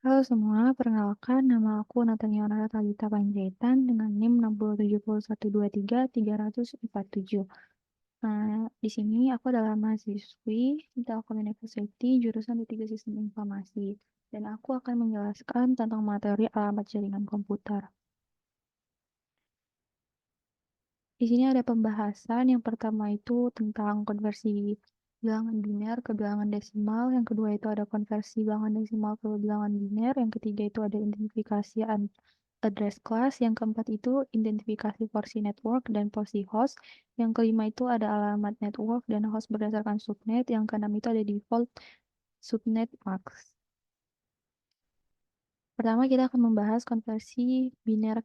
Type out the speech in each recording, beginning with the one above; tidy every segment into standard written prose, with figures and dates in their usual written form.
Halo semua, perkenalkan nama aku Natania Talita Panjaitan dengan NIM 60701233047. Di sini aku adalah mahasiswi Telkom University jurusan D3 Sistem Informasi dan aku akan menjelaskan tentang materi alamat jaringan komputer. Di sini ada pembahasan yang pertama itu tentang konversi bilangan biner ke bilangan desimal, yang kedua itu ada konversi bilangan desimal ke bilangan biner, yang ketiga itu ada identifikasi address class, yang keempat itu identifikasi porsi network dan porsi host, yang kelima itu ada alamat network dan host berdasarkan subnet, yang keenam itu ada default subnet max. Pertama kita akan membahas konversi bilangan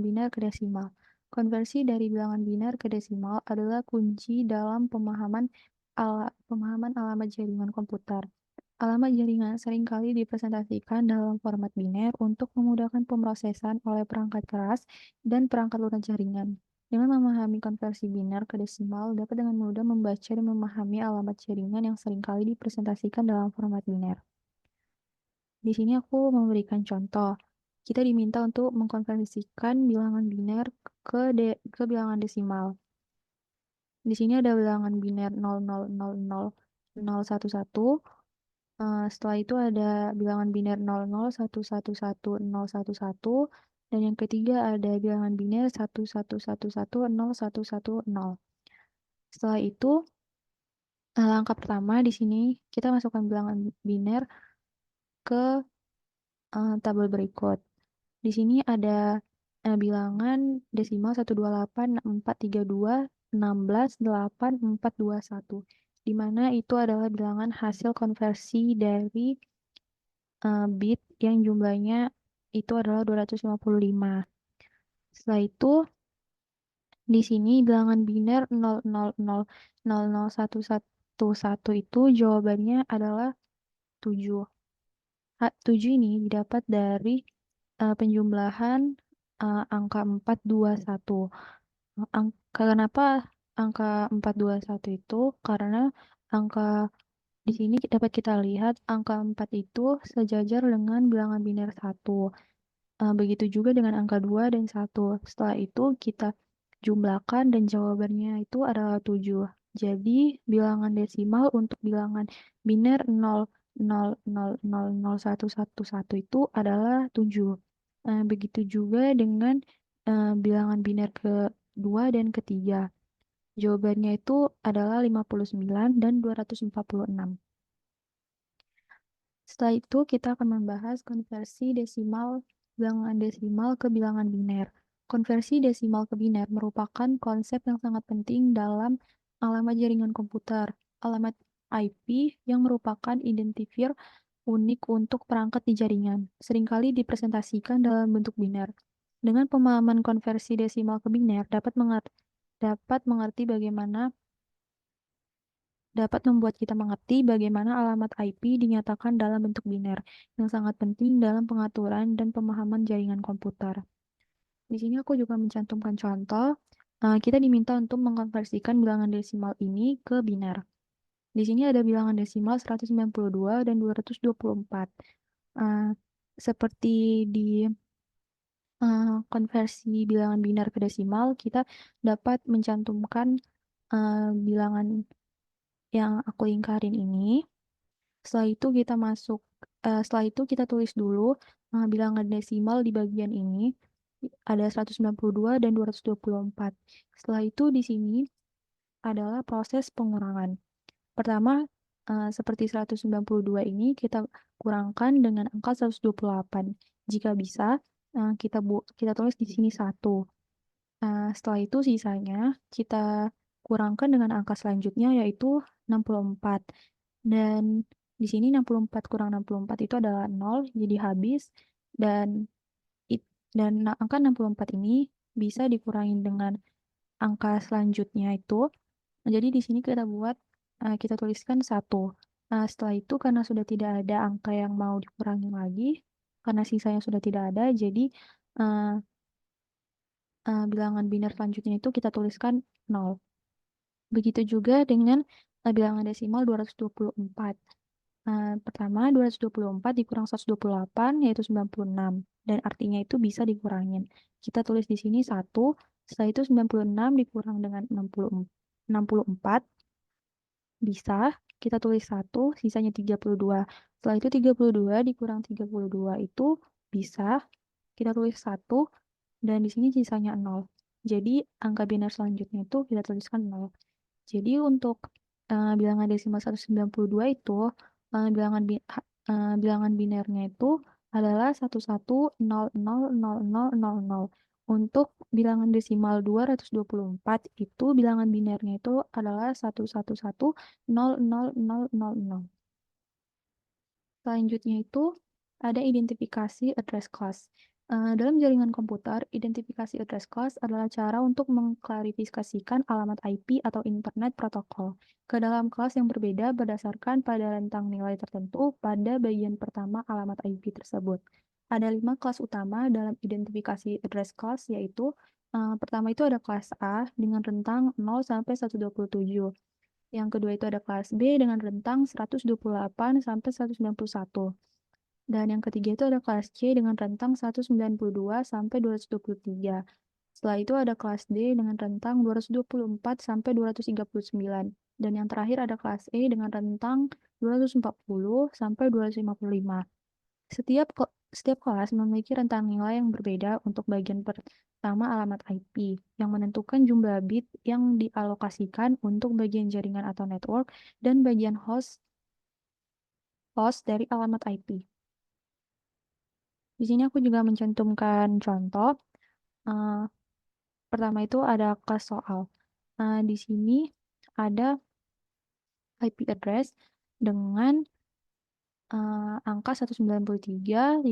biner ke desimal. Konversi dari bilangan biner ke desimal adalah kunci dalam pemahaman alamat jaringan komputer. Alamat jaringan seringkali dipresentasikan dalam format biner untuk memudahkan pemrosesan oleh perangkat keras dan perangkat lunak jaringan. Dengan memahami konversi biner ke desimal, dapat dengan mudah membaca dan memahami alamat jaringan yang seringkali dipresentasikan dalam format biner. Di sini aku memberikan contoh. Kita diminta untuk mengkonversikan bilangan biner ke bilangan desimal. Di sini ada bilangan biner 000011. Setelah itu ada bilangan biner 00111011. Dan yang ketiga ada bilangan biner 11110110. Setelah itu, langkah pertama di sini kita masukkan bilangan biner ke tabel berikut. Di sini ada bilangan desimal 1286432168421, di mana itu adalah bilangan hasil konversi dari bit yang jumlahnya itu adalah 255. Setelah itu, di sini bilangan biner 00001111 itu jawabannya adalah 7. 7 ini didapat dari penjumlahan angka 421. Kenapa angka 421 itu? Karena angka di sini dapat kita lihat angka 4 itu sejajar dengan bilangan biner 1. Begitu juga dengan angka 2 dan 1. Setelah itu kita jumlahkan dan jawabannya itu adalah 7. Jadi bilangan desimal untuk bilangan biner 00001111 itu adalah 7. Begitu juga dengan bilangan biner kedua dan ketiga. Jawabannya itu adalah 59 dan 246. Setelah itu kita akan membahas konversi bilangan desimal ke bilangan biner. Konversi desimal ke biner merupakan konsep yang sangat penting dalam alamat jaringan komputer. Alamat IP yang merupakan identifier unik untuk perangkat di jaringan, seringkali dipresentasikan dalam bentuk biner. Dengan pemahaman konversi desimal ke biner dapat membuat kita mengerti bagaimana alamat IP dinyatakan dalam bentuk biner, yang sangat penting dalam pengaturan dan pemahaman jaringan komputer. Di sini aku juga mencantumkan contoh. Kita diminta untuk mengkonversikan bilangan desimal ini ke biner. Di sini ada bilangan desimal 192 dan 224. Seperti di konversi bilangan biner ke desimal, kita dapat mencantumkan bilangan yang aku ingkarin ini. Setelah itu kita tulis dulu bilangan desimal di bagian ini. Ada 192 dan 224. Setelah itu di sini adalah proses pengurangan. Pertama, seperti 192 ini kita kurangkan dengan angka 128. Jika bisa, kita tulis di sini 1. Setelah itu sisanya kita kurangkan dengan angka selanjutnya yaitu 64. Dan di sini 64 kurang 64 itu adalah 0, jadi habis. Dan angka 64 ini bisa dikurangi dengan angka selanjutnya itu. Jadi di sini kita tuliskan 1. Setelah itu karena sudah tidak ada angka yang mau dikurangi lagi, karena sisanya sudah tidak ada, jadi uh, bilangan biner selanjutnya itu kita tuliskan 0. Begitu juga dengan bilangan desimal 224. Pertama, 224 dikurang 128 yaitu 96. Dan artinya itu bisa dikurangin. Kita tulis di sini 1, setelah itu 96 dikurang dengan 64. Bisa, kita tulis 1, sisanya 32. Setelah itu 32 dikurang 32 itu bisa, kita tulis 1, dan di sini sisanya 0. Jadi, angka biner selanjutnya itu kita tuliskan 0. Jadi untuk bilangan desimal 192 itu bilangan binernya itu adalah 11000000. Untuk bilangan desimal 224 itu bilangan binernya itu adalah 11100000. Selanjutnya itu ada identifikasi address class. Dalam jaringan komputer, identifikasi address class adalah cara untuk mengklarifikasikan alamat IP atau Internet Protocol ke dalam kelas yang berbeda berdasarkan pada rentang nilai tertentu pada bagian pertama alamat IP tersebut. Ada 5 kelas utama dalam identifikasi address class, yaitu pertama itu ada kelas A dengan rentang 0 sampai 127. Yang kedua itu ada kelas B dengan rentang 128 sampai 191. Dan yang ketiga itu ada kelas C dengan rentang 192 sampai 223. Setelah itu ada kelas D dengan rentang 224 sampai 239. Dan yang terakhir ada kelas E dengan rentang 240 sampai 255. Setiap kelas memiliki rentang nilai yang berbeda untuk bagian pertama alamat IP, yang menentukan jumlah bit yang dialokasikan untuk bagian jaringan atau network dan bagian host dari alamat IP. Di sini aku juga mencantumkan contoh. Pertama itu ada kelas soal. Di sini ada IP address dengan angka 193.42.1.1.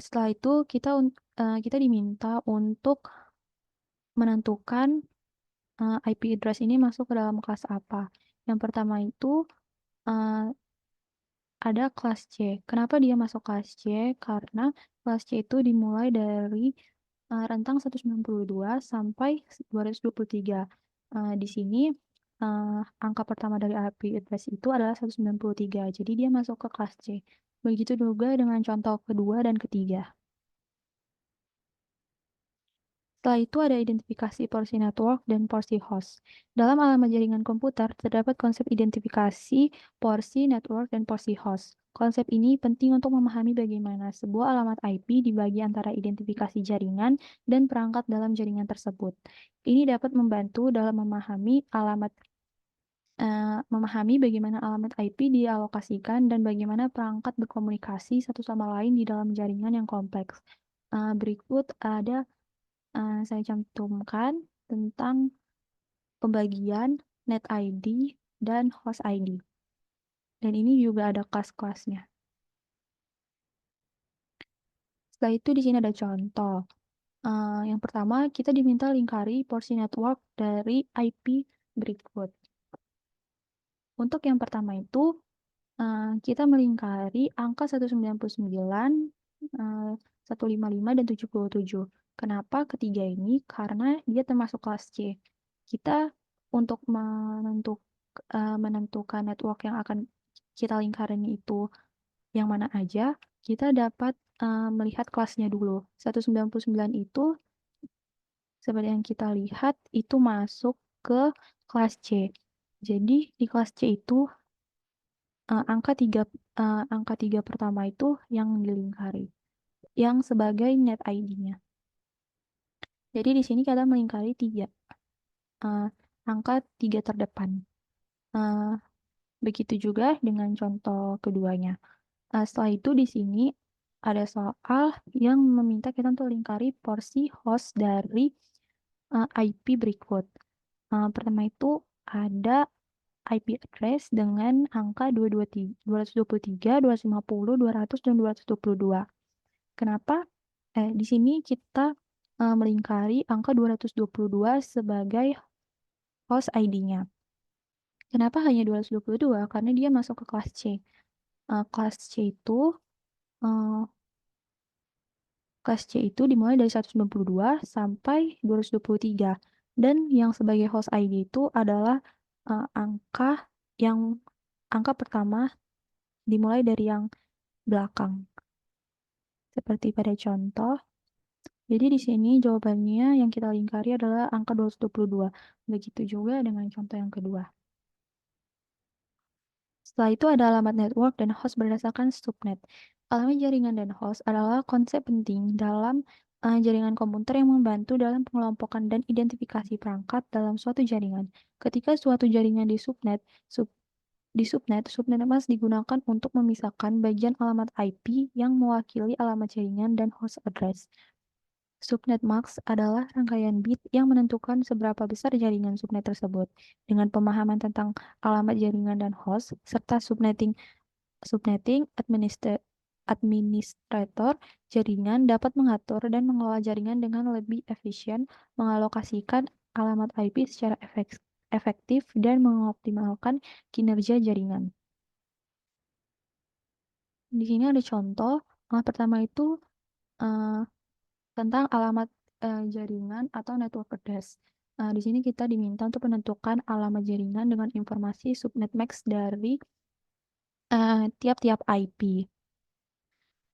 Setelah itu kita diminta untuk menentukan IP address ini masuk ke dalam kelas apa. Yang pertama itu ada kelas C. Kenapa dia masuk kelas C? Karena kelas C itu dimulai dari rentang 192 sampai 223. Di sini angka pertama dari IP address itu adalah 193. Jadi dia masuk ke kelas C. Begitu juga dengan contoh kedua dan ketiga. Setelah itu ada identifikasi porsi network dan porsi host. Dalam alamat jaringan komputer, terdapat konsep identifikasi porsi network dan porsi host. Konsep ini penting untuk memahami bagaimana sebuah alamat IP dibagi antara identifikasi jaringan dan perangkat dalam jaringan tersebut. Ini dapat membantu dalam memahami bagaimana alamat IP dialokasikan dan bagaimana perangkat berkomunikasi satu sama lain di dalam jaringan yang kompleks. Berikut ada saya cantumkan tentang pembagian net ID dan host ID. Dan ini juga ada kelas-kelasnya. Setelah itu di sini ada contoh. Yang pertama, kita diminta lingkari porsi network dari IP berikut. Untuk yang pertama itu, kita melingkari angka 199, 155, dan 77. Kenapa ketiga ini? Karena dia termasuk kelas C. Kita untuk menentukan network yang akan kita lingkarin itu yang mana aja, kita dapat melihat kelasnya dulu. 199 itu seperti yang kita lihat itu masuk ke kelas C. Jadi di kelas C itu angka 3 pertama itu yang dilingkari, yang sebagai net ID-nya. Jadi di sini kita melingkari 3, angka 3 terdepan. Begitu juga dengan contoh keduanya. Setelah itu di sini ada soal yang meminta kita untuk lingkari porsi host dari IP berikut. Pertama itu ada IP address dengan angka 223, 250, 200, dan 222. Kenapa? Di sini kita melingkari angka 222 sebagai host ID-nya. Kenapa hanya 222? Karena dia masuk ke kelas C. Kelas C itu dimulai dari 192 sampai 223. Dan yang sebagai host ID itu adalah angka yang angka pertama dimulai dari yang belakang. Seperti pada contoh. Jadi di sini jawabannya yang kita lingkari adalah angka 222. Begitu juga dengan contoh yang kedua. Setelah itu ada alamat network dan host berdasarkan subnet. Alamat jaringan dan host adalah konsep penting dalam jaringan komputer yang membantu dalam pengelompokan dan identifikasi perangkat dalam suatu jaringan. Ketika suatu jaringan subnet mas digunakan untuk memisahkan bagian alamat IP yang mewakili alamat jaringan dan host address. Subnet max adalah rangkaian bit yang menentukan seberapa besar jaringan subnet tersebut. Dengan pemahaman tentang alamat jaringan dan host, serta subnetting administrator jaringan dapat mengatur dan mengelola jaringan dengan lebih efisien, mengalokasikan alamat IP secara efektif, dan mengoptimalkan kinerja jaringan. Di sini ada contoh. Pertama itu tentang alamat jaringan atau network address. Di sini kita diminta untuk menentukan alamat jaringan dengan informasi subnet max dari tiap-tiap IP.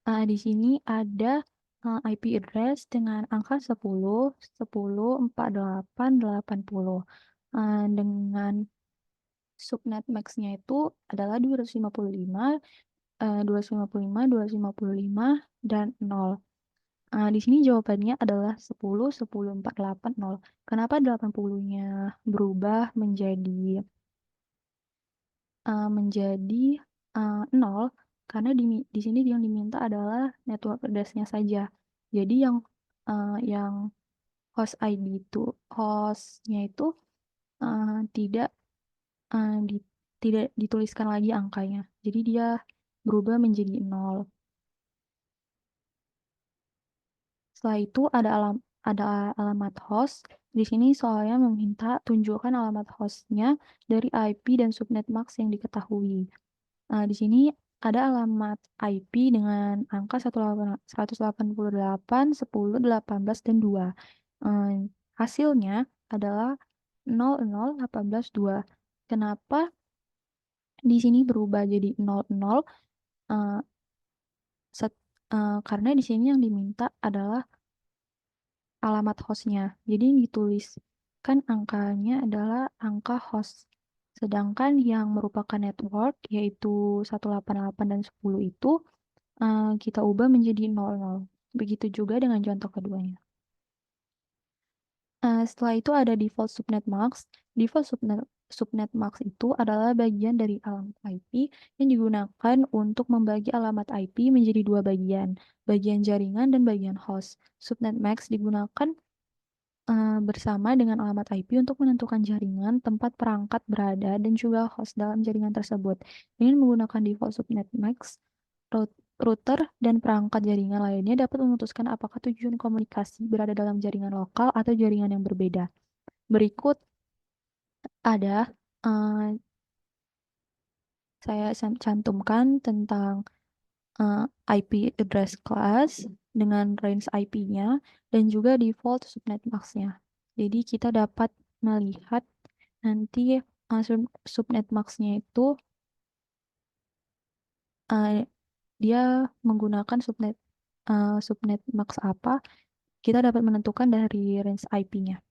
Di sini ada IP address dengan angka 10, 10, 48, 80. Dengan subnet max-nya itu adalah 255, 255, 255, dan 0. Di sini jawabannya adalah 10, 10, 4, 8, 0. Kenapa 80-nya berubah menjadi 0? Karena di sini yang diminta adalah network address-nya saja. Jadi yang host ID itu hostnya itu tidak tidak dituliskan lagi angkanya. Jadi dia berubah menjadi 0. Setelah itu ada alamat host. Di sini soalnya meminta tunjukkan alamat hostnya dari IP dan subnet max yang diketahui. Di sini ada alamat IP dengan angka 188, 10, 18, dan 2. Hasilnya adalah 00, 18, 2. Kenapa di sini berubah jadi 00? Eh, karena di sini yang diminta adalah alamat hostnya. Jadi yang dituliskan angkanya adalah angka host. Sedangkan yang merupakan network, yaitu 188 dan 10 itu, kita ubah menjadi 00. Begitu juga dengan contoh keduanya. Setelah itu ada default subnet max. Default subnet max itu adalah bagian dari alamat IP yang digunakan untuk membagi alamat IP menjadi dua bagian jaringan dan bagian host. Subnet max digunakan bersama dengan alamat IP untuk menentukan jaringan, tempat perangkat berada, dan juga host dalam jaringan tersebut. Dengan menggunakan default subnet max, router dan perangkat jaringan lainnya dapat memutuskan apakah tujuan komunikasi berada dalam jaringan lokal atau jaringan yang berbeda. Berikut ada saya cantumkan tentang IP address class dengan range IP-nya dan juga default subnet max-nya. Jadi kita dapat melihat nanti subnet max-nya itu dia menggunakan subnet max apa, kita dapat menentukan dari range IP-nya.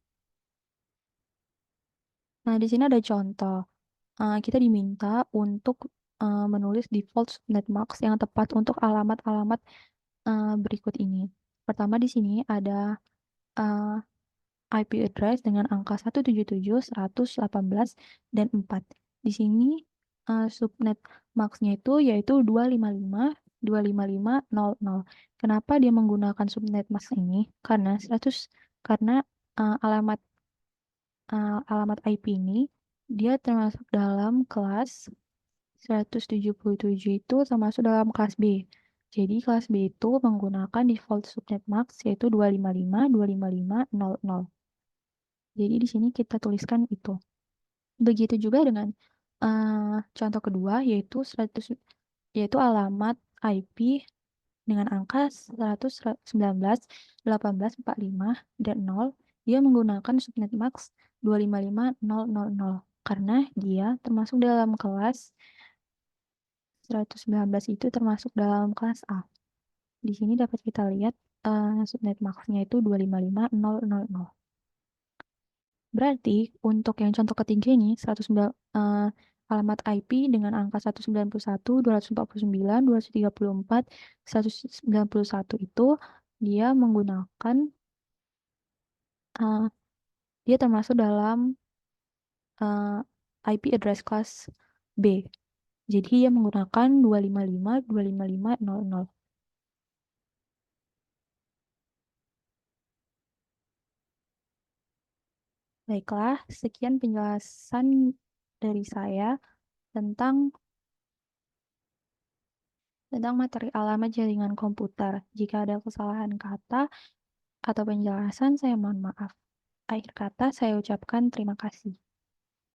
Nah, di sini ada contoh. Kita diminta untuk menulis default subnet max yang tepat untuk alamat-alamat berikut ini. Pertama di sini ada IP address dengan angka 177, 100, 18, dan 4. Di sini subnet max-nya itu yaitu 255, 255.00. Kenapa dia menggunakan subnet max ini? Karena alamat IP ini dia termasuk dalam kelas 177 itu termasuk dalam kelas B. Jadi kelas B itu menggunakan default subnet max yaitu 255, 255.00. Jadi di sini kita tuliskan itu. Begitu juga dengan contoh kedua yaitu alamat IP dengan angka 119, 18, 45, dan 0. Dia menggunakan subnet max 255.000. karena dia termasuk dalam kelas 119 itu termasuk dalam kelas A. Di sini dapat kita lihat subnet max-nya itu 255.000. Berarti untuk yang contoh ketiga ini 109 alamat IP dengan angka 191, 249, 234, 191 itu dia menggunakan eh, dia termasuk dalam eh, IP address class B. Jadi dia menggunakan 255, 255.000. Baiklah, sekian penjelasan dari saya tentang materi alamat jaringan komputer. Jika ada kesalahan kata atau penjelasan, saya mohon maaf. Akhir kata, saya ucapkan terima kasih.